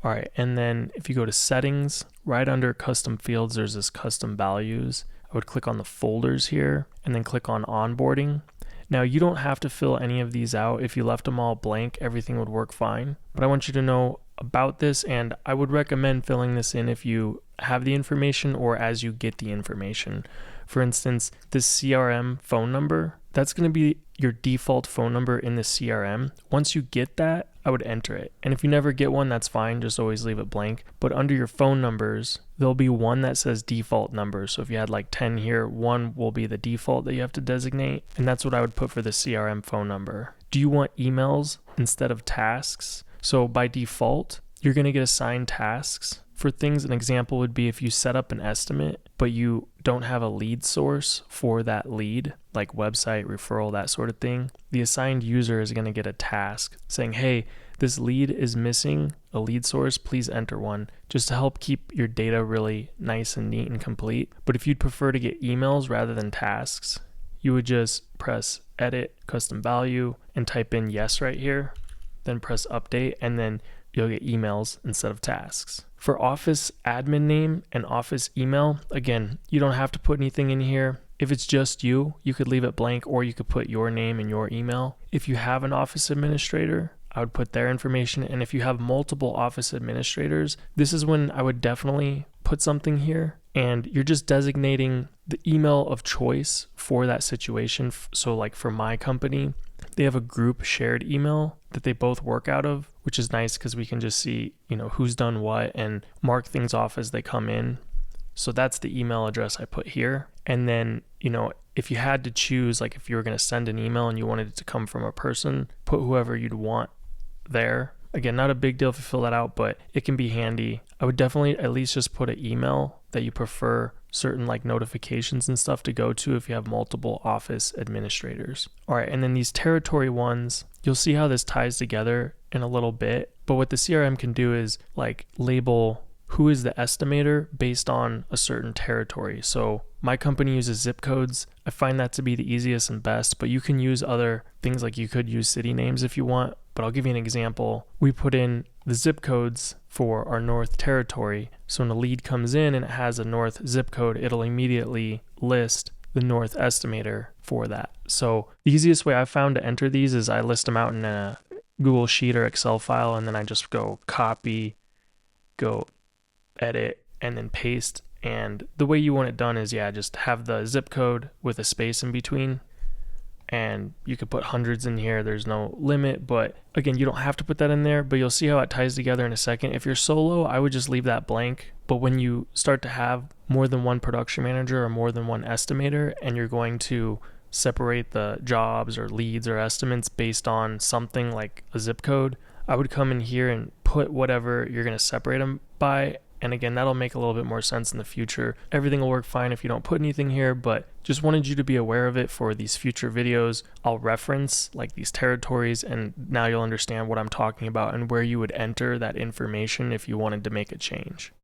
All right, and then if you go to settings, right under custom fields, there's this custom values. I would click on the folders here and then click on onboarding. Now you don't have to fill any of these out. If you left them all blank, everything would work fine. But I want you to know about this, and I would recommend filling this in if you have the information or as you get the information. For instance, this CRM phone number, that's going to be your default phone number in the CRM. Once you get that, I would enter it. And if you never get one, that's fine. Just always leave it blank. But under your phone numbers, there'll be one that says default number. So if you had like 10 here, one will be the default that you have to designate. And that's what I would put for the CRM phone number. Do you want emails instead of tasks? So by default, you're going to get assigned tasks for things. An example would be if you set up an estimate, but you don't have a lead source for that lead, like website, referral, that sort of thing. The assigned user is going to get a task saying, hey, this lead is missing a lead source, please enter one, just to help keep your data really nice and neat and complete. But if you'd prefer to get emails rather than tasks, you would just press edit, custom value, and type in yes right here, then press update, and then you'll get emails instead of tasks. For Office admin name and Office email, again, you don't have to put anything in here. If it's just you, you could leave it blank, or you could put your name and your email. If you have an Office administrator, I would put their information. And if you have multiple Office administrators, this is when I would definitely put something here. And you're just designating the email of choice for that situation. So like for my company, they have a group shared email that they both work out of, which is nice because we can just see, who's done what and mark things off as they come in. So that's the email address I put here. And then, if you had to choose, like if you were going to send an email and you wanted it to come from a person, put whoever you'd want there. Again, not a big deal if you fill that out, but it can be handy. I would definitely at least just put an email that you prefer certain like notifications and stuff to go to if you have multiple Office administrators. All right, and then these territory ones, you'll see how this ties together in a little bit. But what the CRM can do is like label who is the estimator based on a certain territory. So my company uses zip codes. I find that to be the easiest and best, but you can use other things, like you could use city names if you want. But I'll give you an example. We put in the zip codes for our North territory. So when a lead comes in and it has a North zip code, it'll immediately list the North estimator for that. So the easiest way I've found to enter these is I list them out in a Google Sheet or Excel file, and then I just go copy, go edit, and then paste. And the way you want it done is, just have the zip code with a space in between. And you could put hundreds in here. There's no limit, but again, you don't have to put that in there, but you'll see how it ties together in a second. If you're solo, I would just leave that blank. But when you start to have more than one production manager or more than one estimator, and you're going to separate the jobs or leads or estimates based on something like a zip code, I would come in here and put whatever you're going to separate them by. And again, that'll make a little bit more sense in the future. Everything will work fine if you don't put anything here, but just wanted you to be aware of it for these future videos. I'll reference like these territories, and now you'll understand what I'm talking about and where you would enter that information if you wanted to make a change.